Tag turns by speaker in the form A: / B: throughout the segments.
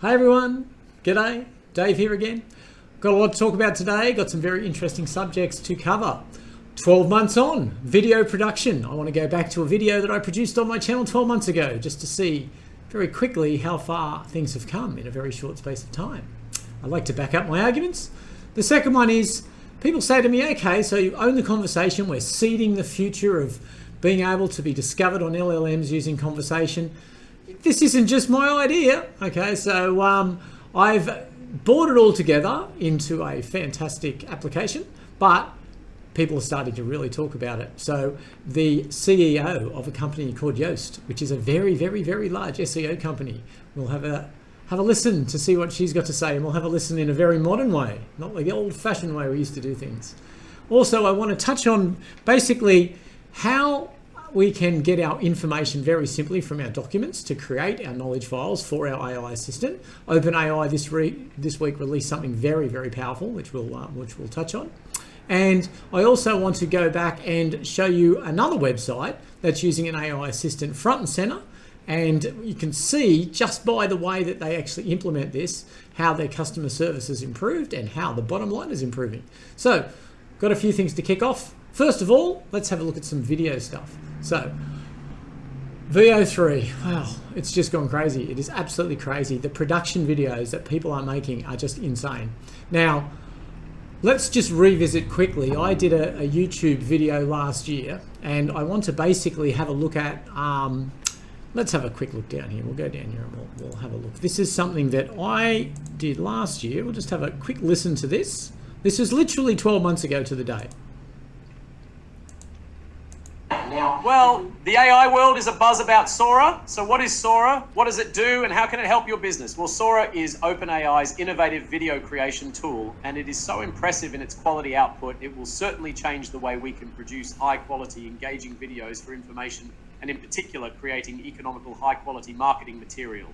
A: Hi everyone, g'day, Dave here again. Got a lot to talk about today, got some very interesting subjects to cover. 12 months on, video production. I want to go back to a video that I produced on my channel 12 months ago just to see very quickly how far things have come in a very short space of time. I'd like to back up my arguments. The second one is, people say to me, okay, so you own the conversation, we're seeding the future of being able to be discovered on LLMs using conversation. This isn't just my idea, okay? So I've brought it all together into a fantastic application, but people are starting to really talk about it. So the CEO of a company called Yoast, which is a very, very, very large SEO company, will have a listen to see what she's got to say, and we'll have a listen in a very modern way, not like the old-fashioned way we used to do things. Also, I want to touch on basically how we can get our information very simply from our documents to create our knowledge files for our AI assistant. OpenAI this week released something very, very powerful, which we'll touch on. And I also want to go back and show you another website that's using an AI assistant front and center. And you can see just by the way that they actually implement this, how their customer service has improved and how the bottom line is improving. So, got a few things to kick off. First of all, let's have a look at some video stuff. So, VO3, wow, it's just gone crazy. It is absolutely crazy. The production videos that people are making are just insane. Now, let's just revisit quickly. I did a YouTube video last year, and I want to basically have a look at, let's have a quick look down here. We'll go down here and we'll have a look. This is something that I did last year. We'll just have a quick listen to this. This is literally 12 months ago to the day.
B: Well, the AI world is abuzz about Sora. So what is Sora? What does it do? And how can it help your business? Well, Sora is OpenAI's innovative video creation tool, and it is so impressive in its quality output, it will certainly change the way we can produce high-quality, engaging videos for information, and in particular, creating economical, high-quality marketing material.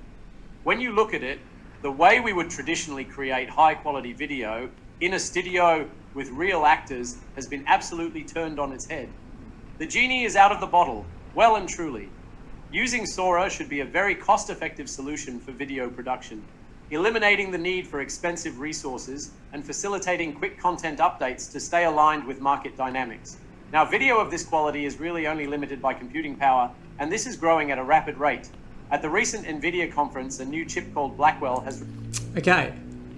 B: When you look at it, the way we would traditionally create high-quality video in a studio with real actors has been absolutely turned on its head. The genie is out of the bottle, well and truly. Using Sora should be a very cost-effective solution for video production, eliminating the need for expensive resources and facilitating quick content updates to stay aligned with market dynamics. Now, video of this quality is really only limited by computing power, and this is growing at a rapid rate. At the recent NVIDIA conference, a new chip called Blackwell has...
A: Okay,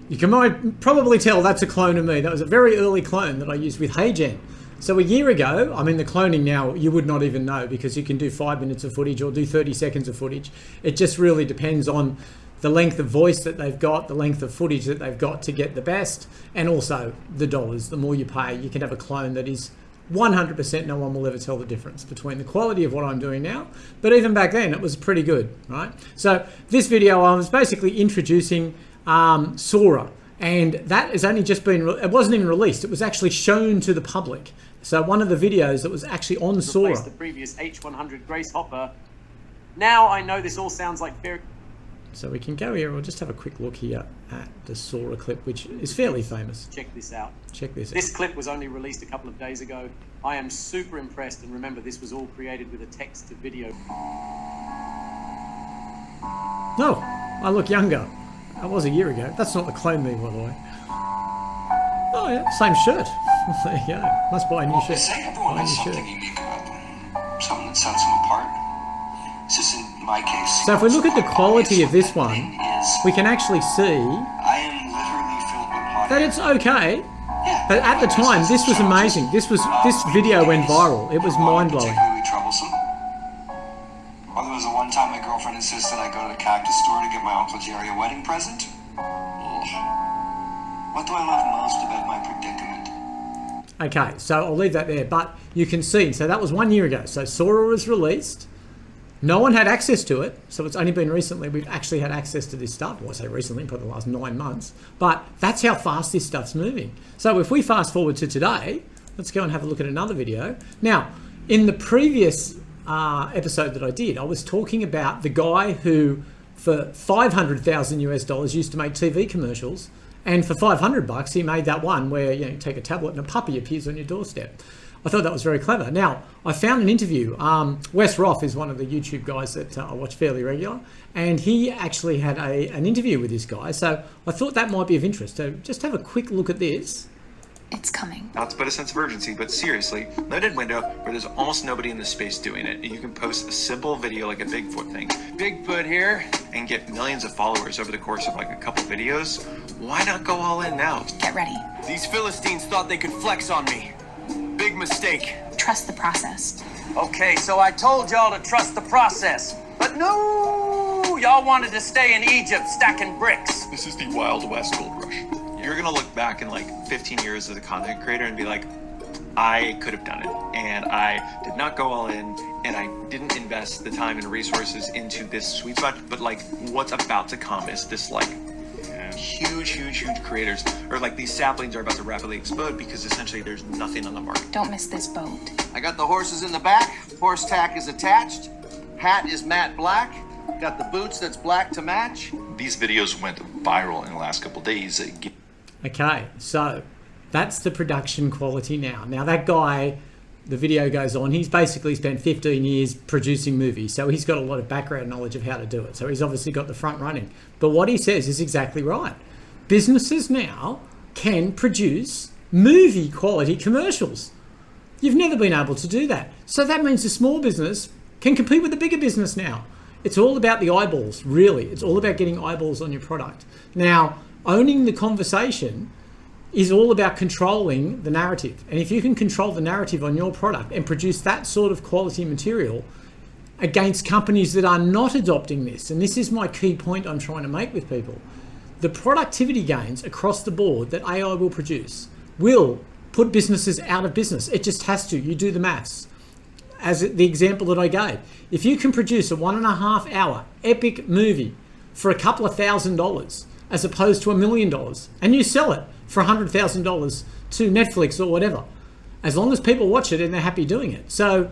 A: you can probably tell that's a clone of me. That was a very early clone that I used with HeyGen. So a year ago, I mean, the cloning now, you would not even know because you can do 5 minutes of footage or do 30 seconds of footage. It just really depends on the length of voice that they've got, the length of footage that they've got to get the best, and also the dollars. The more you pay, you can have a clone that is 100%, no one will ever tell the difference between the quality of what I'm doing now. But even back then, it was pretty good, right? So this video, I was basically introducing Sora. And that has only just been, it wasn't even released, it was actually shown to the public. So one of the videos that was actually on Sora.
B: Replaced the previous H100 Grace Hopper. Now I know this all sounds like very...
A: So we can go here, we'll just have a quick look here at the Sora clip, which is fairly famous.
B: Check this out.
A: Check this out.
B: This clip was only released a couple of days ago. I am super impressed, and remember, this was all created with a text to video.
A: No, I look younger. That was a year ago. That's not the clone me, by the way. Oh yeah, same shirt. There you go. Must buy a new shirt.
C: Say everyone has something unique about them. Something that sets them apart. It's just in my case.
A: So if we look at the quality of this one, we can actually see
C: I am literally filled with hot
A: that it's okay. But at the time, this was amazing. This video went viral. It was mind-blowing.
C: Particularly troublesome. Or there was a one time my girlfriend insisted I go to the cactus store to get my Uncle Jerry a wedding present. Ugh. What do I love most about my predicament?
A: Okay, so I'll leave that there. But you can see, so that was 1 year ago. So Sora was released. No one had access to it. So it's only been recently we've actually had access to this stuff. Well, I say recently, probably the last 9 months. But that's how fast this stuff's moving. So if we fast forward to today, let's go and have a look at another video. Now, in the previous episode that I did, I was talking about the guy who, for $500,000 US, used to make TV commercials, and for $500 he made that one where you take a tablet and a puppy appears on your doorstep. I thought that was very clever. Now, I found an interview. Wes Roth is one of the YouTube guys that I watch fairly regular, and he actually had an interview with this guy. So I thought that might be of interest. So just have a quick look at this.
D: It's coming.
E: Not to put a sense of urgency, but seriously, limited window where there's almost nobody in the space doing it, and you can post a simple video like a Bigfoot thing. Bigfoot here, and get millions of followers over the course of like a couple videos. Why not go all in now?
D: Get ready.
F: These Philistines thought they could flex on me. Big mistake.
D: Trust the process.
B: Okay, so I told y'all to trust the process. But no, y'all wanted to stay in Egypt stacking bricks.
E: This is the Wild West gold rush. You're gonna look back in like 15 years as a content creator and be like, I could have done it, and I did not go all in, and I didn't invest the time and resources into this sweet spot. But like, what's about to come is this like huge creators, or like these saplings are about to rapidly explode because essentially there's nothing on the market.
D: Don't miss this boat.
F: I got the horses in the back. Horse tack is attached. Hat is matte black. Got the boots that's black to match.
E: These videos went viral in the last couple of days.
A: Okay, so that's the production quality now. Now that guy, the video goes on, he's basically spent 15 years producing movies, so he's got a lot of background knowledge of how to do it. So he's obviously got the front running. But what he says is exactly right. Businesses now can produce movie quality commercials. You've never been able to do that. So that means a small business can compete with the bigger business now. It's all about the eyeballs, really. It's all about getting eyeballs on your product. Now, owning the conversation is all about controlling the narrative. And if you can control the narrative on your product and produce that sort of quality material against companies that are not adopting this, and this is my key point I'm trying to make with people, the productivity gains across the board that AI will produce will put businesses out of business. It just has to. You do the maths. As the example that I gave, if you can produce a 1.5 hour epic movie for a couple of $1,000 as opposed to $1 million, and you sell it for $100,000 to Netflix or whatever, as long as people watch it and they're happy doing it. So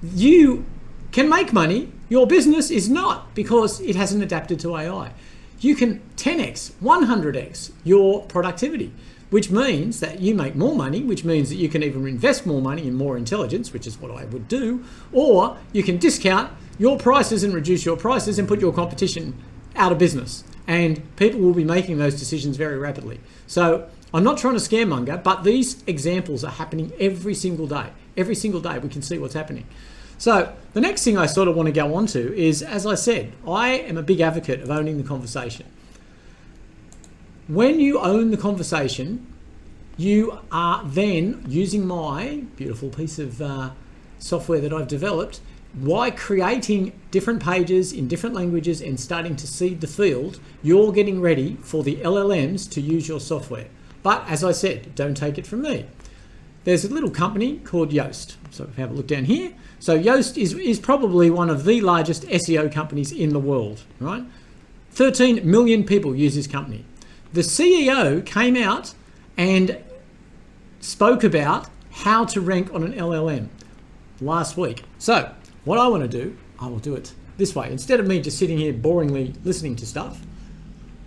A: you can make money. Your business is not, because it hasn't adapted to AI. You can 10x, 100x your productivity, which means that you make more money, which means that you can even invest more money in more intelligence, which is what I would do, or you can discount your prices and reduce your prices and put your competition out of business. And people will be making those decisions very rapidly. So I'm not trying to scaremonger, but these examples are happening every single day. Every single day we can see what's happening. So the next thing I sort of want to go on to is, as I said, I am a big advocate of owning the conversation. When you own the conversation, you are then using my beautiful piece of software that I've developed, by creating different pages in different languages and starting to seed the field, you're getting ready for the LLMs to use your software. But as I said, don't take it from me. There's a little company called Yoast. So if you have a look down here. So Yoast is probably one of the largest SEO companies in the world, right? 13 million people use this company. The CEO came out and spoke about how to rank on an LLM last week. So what I want to do, I will do it this way. Instead of me just sitting here boringly listening to stuff,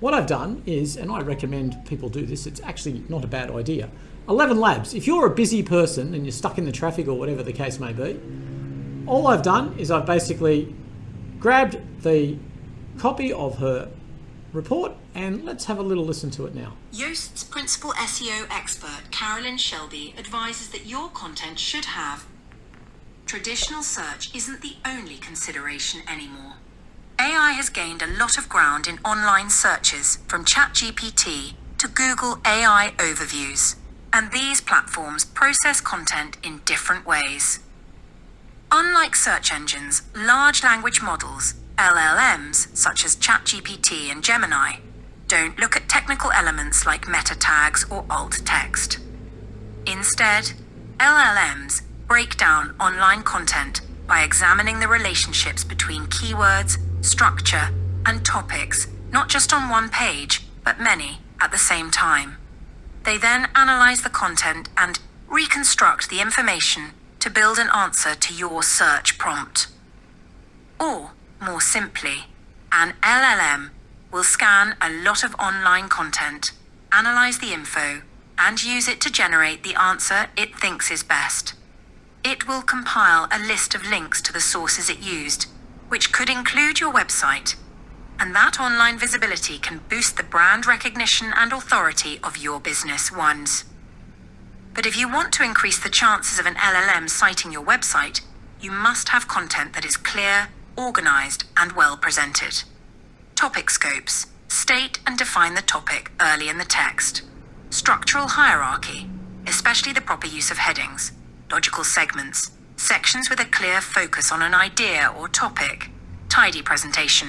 A: what I've done is, and I recommend people do this, it's actually not a bad idea. 11 Labs. If you're a busy person and you're stuck in the traffic or whatever the case may be, all I've done is I've basically grabbed the copy of her report, and let's have a little listen to it now.
G: Yoast's principal SEO expert, Carolyn Shelby, advises that your content should have traditional search isn't the only consideration anymore. AI has gained a lot of ground in online searches, from ChatGPT to Google AI overviews, and these platforms process content in different ways. Unlike search engines, large language models, LLMs, such as ChatGPT and Gemini, don't look at technical elements like meta tags or alt text. Instead, LLMs break down online content by examining the relationships between keywords, structure, and topics, not just on one page, but many at the same time. They then analyze the content and reconstruct the information to build an answer to your search prompt. Or, more simply, an LLM will scan a lot of online content, analyze the info, and use it to generate the answer it thinks is best. It will compile a list of links to the sources it used, which could include your website, and that online visibility can boost the brand recognition and authority of your business once. But if you want to increase the chances of an LLM citing your website, you must have content that is clear, organized, and well presented. Topic scopes. State and define the topic early in the text. Structural hierarchy, especially the proper use of headings. Logical segments. Sections with a clear focus on an idea or topic. Tidy presentation.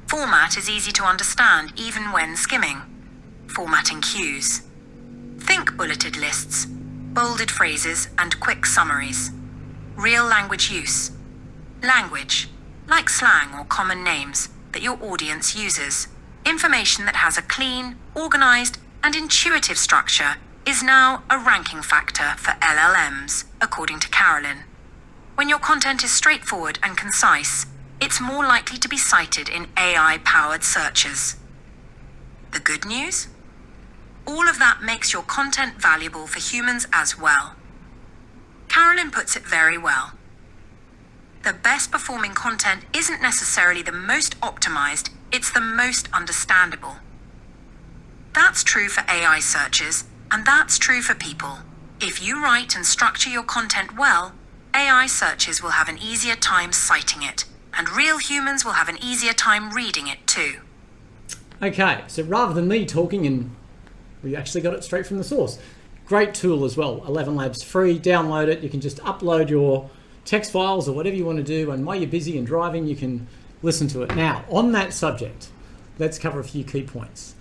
G: Format is easy to understand even when skimming. Formatting cues. Think bulleted lists, bolded phrases, and quick summaries. Real language use. Language, like slang or common names, that your audience uses. Information that has a clean, organized, and intuitive structure is now a ranking factor for LLMs, according to Carolyn. When your content is straightforward and concise, it's more likely to be cited in AI-powered searches. The good news? All of that makes your content valuable for humans as well. Carolyn puts it very well. The best performing content isn't necessarily the most optimized, it's the most understandable. That's true for AI searches, and that's true for people. If you write and structure your content well, AI searches will have an easier time citing it, and real humans will have an easier time reading it too.
A: Okay, so rather than me talking, and we actually got it straight from the source. Great tool as well. 11 Labs free, download it. You can just upload your text files or whatever you want to do, and while you're busy and driving, you can listen to it. Now, on that subject, let's cover a few key points.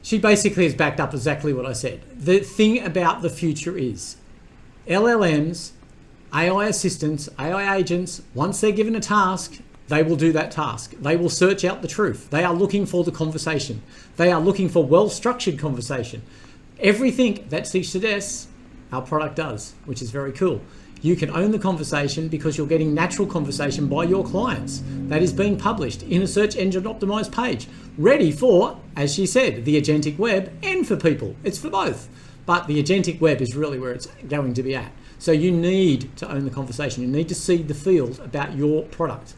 A: She basically has backed up exactly what I said. The thing about the future is LLMs, AI assistants, AI agents, once they're given a task, they will do that task. They will search out the truth. They are looking for the conversation. They are looking for well-structured conversation. Everything that suggests our product does, which is very cool. You can own the conversation because you're getting natural conversation by your clients that is being published in a search engine optimized page, ready for, as she said, the agentic web and for people. It's for both. But the agentic web is really where it's going to be at. So you need to own the conversation. You need to seed the field about your product.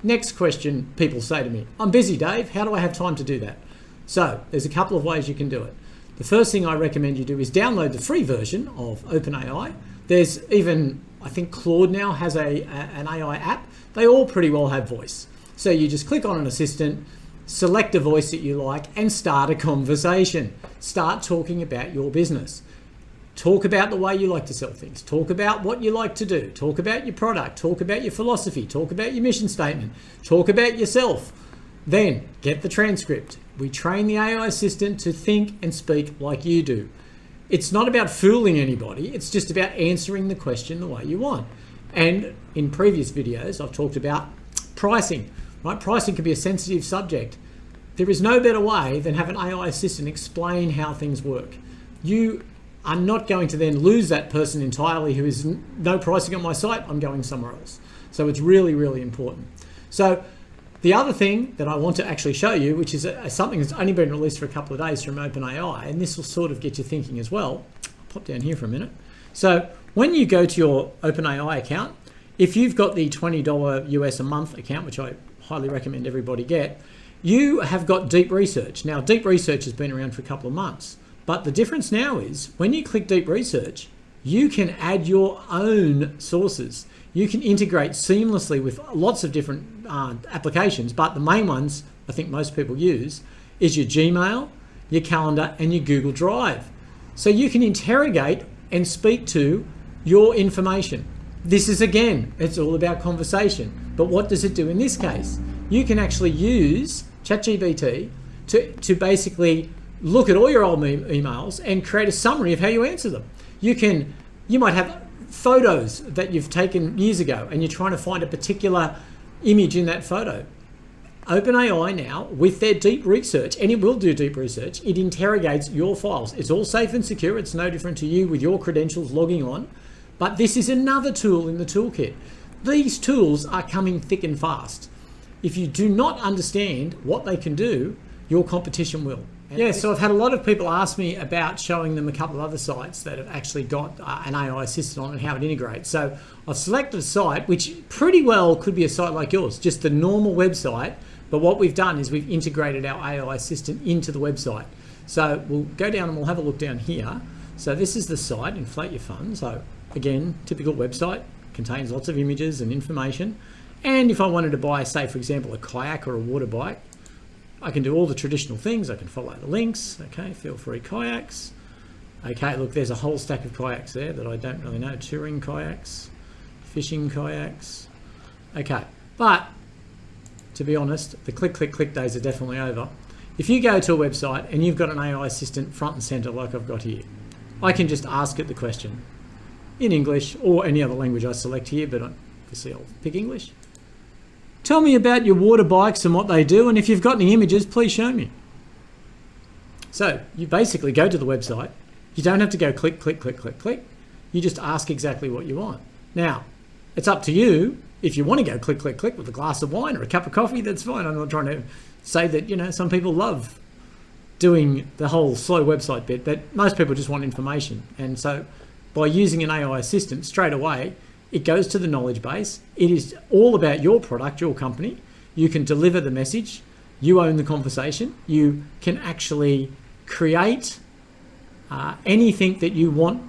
A: Next question people say to me, I'm busy, Dave. How do I have time to do that? So there's a couple of ways you can do it. The first thing I recommend you do is download the free version of OpenAI. There's even, I think Claude now has an AI app. They all pretty well have voice. So you just click on an assistant, select a voice that you like, and start a conversation. Start talking about your business. Talk about the way you like to sell things. Talk about what you like to do. Talk about your product. Talk about your philosophy. Talk about your mission statement. Talk about yourself. Then get the transcript. We train the AI assistant to think and speak like you do. It's not about fooling anybody. It's just about answering the question the way you want. And in previous videos, I've talked about pricing. Right? Pricing can be a sensitive subject. There is no better way than have an AI assistant explain how things work. You are not going to then lose that person entirely who is no pricing on my site, I'm going somewhere else. So it's really, really important. So the other thing that I want to actually show you, which is something that's only been released for a couple of days from OpenAI, and this will sort of get you thinking as well. I'll pop down here for a minute. So when you go to your OpenAI account, if you've got the $20 US a month account, which I highly recommend everybody get, you have got deep research. Now, deep research has been around for a couple of months, but the difference now is when you click deep research, you can add your own sources. You can integrate seamlessly with lots of different applications, but the main ones I think most people use is your Gmail, your calendar, and your Google Drive. So you can interrogate and speak to your information. This is, again, it's all about conversation. But what does it do in this case? You can actually use ChatGPT to basically look at all your old emails and create a summary of how you answer them. You might have photos that you've taken years ago and you're trying to find a particular image in that photo. OpenAI now, with their deep research, and it will do deep research, it interrogates your files. It's all safe and secure. It's no different to you with your credentials logging on. But this is another tool in the toolkit. These tools are coming thick and fast. If you do not understand what they can do, your competition will. Yeah, so I've had a lot of people ask me about showing them a couple of other sites that have actually got an AI assistant on and how it integrates. So I've selected a site which pretty well could be a site like yours, just the normal website. But what we've done is we've integrated our AI assistant into the website. So we'll go down and we'll have a look down here. So this is the site, Inflate Your Fun. So again, typical website, contains lots of images and information. And if I wanted to buy, say, for example, a kayak or a water bike, I can do all the traditional things. I can follow the links. Okay, feel free kayaks. Okay, look, there's a whole stack of kayaks there that I don't really know. Touring kayaks, fishing kayaks. Okay, but to be honest, the click days are definitely over. If you go to a website and you've got an AI assistant front and center like I've got here, I can just ask it the question in English or any other language I select here, but obviously I'll pick English. Tell me about your water bikes and what they do, and if you've got any images, please show me. So you basically go to the website. You don't have to go click. You just ask exactly what you want. Now, it's up to you. If you want to go click with a glass of wine or a cup of coffee, that's fine. I'm not trying to say that, you know, some people love doing the whole slow website bit, but most people just want information. And so by using an AI assistant straight away, it goes to the knowledge base. It is all about your product, your company. You can deliver the message. You own the conversation. You can actually create anything that you want,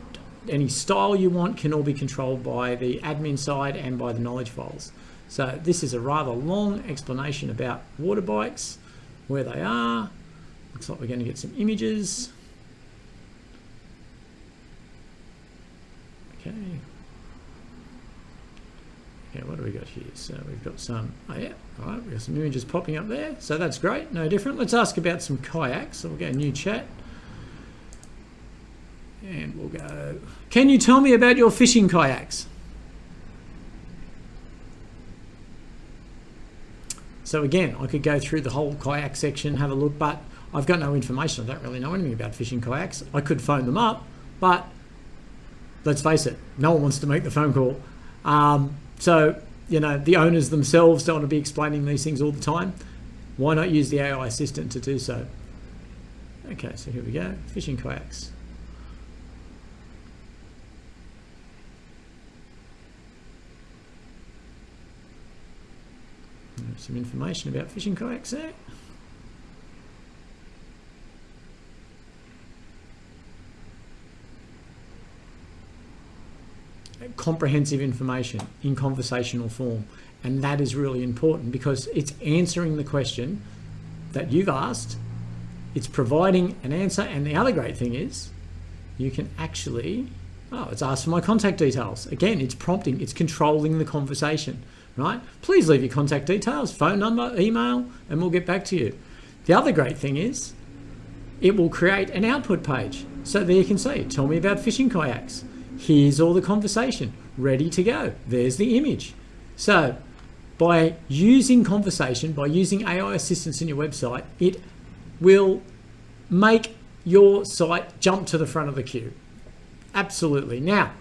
A: any style you want can all be controlled by the admin side and by the knowledge files. So this is a rather long explanation about water bikes, where they are. Looks like we're going to get some images. Okay. Okay, what do we got here? So we've got some, oh yeah, all right, we've got some images popping up there. So that's great, no different. Let's ask about some kayaks. So we'll go new chat. And we'll go, can you tell me about your fishing kayaks? So again, I could go through the whole kayak section, have a look, but I've got no information. I don't really know anything about fishing kayaks. I could phone them up, but let's face it, no one wants to make the phone call. So, you know, the owners themselves don't want to be explaining these things all the time. Why not use the AI assistant to do so? Okay, so here we go, fishing kayaks. Some information about fishing kayaks there. Comprehensive information in conversational form, and that is really important because it's answering the question that you've asked, it's providing an answer, and the other great thing is you can actually, it's asked for my contact details. Again, it's prompting, it's controlling the conversation, right? Please leave your contact details, phone number, email, and we'll get back to you. The other great thing is it will create an output page. So there you can see, tell me about fishing kayaks. Here's all the conversation, ready to go. There's the image. So by using conversation, by using AI assistance in your website, it will make your site jump to the front of the queue. Absolutely. Now,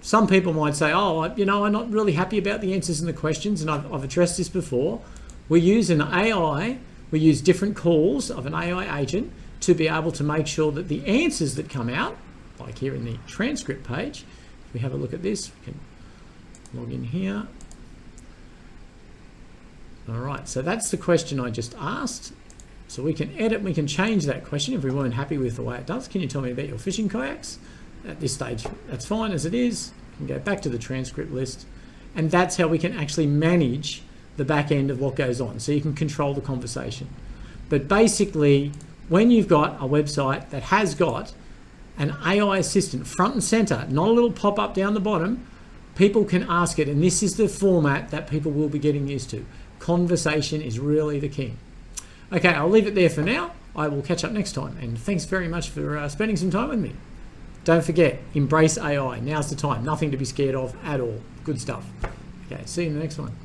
A: some people might say, oh, you know, I'm not really happy about the answers and the questions, and I've addressed this before. We use an AI, we use different calls of an AI agent to be able to make sure that the answers that come out, like here in the transcript page, if we have a look at this, we can log in here. All right, so that's the question I just asked. So we can edit, we can change that question if we weren't happy with the way it does. Can you tell me about your fishing kayaks? At this stage, that's fine as it is. We can go back to the transcript list. And that's how we can actually manage the back end of what goes on. So you can control the conversation. But basically, when you've got a website that has got an AI assistant front and center, not a little pop-up down the bottom, people can ask it, and this is the format that people will be getting used to. Conversation is really the king. Okay, I'll leave it there for now. I will catch up next time, and thanks very much for spending some time with me. Don't forget, embrace AI. Now's the time. Nothing to be scared of at all. Good stuff. Okay, see you in the next one.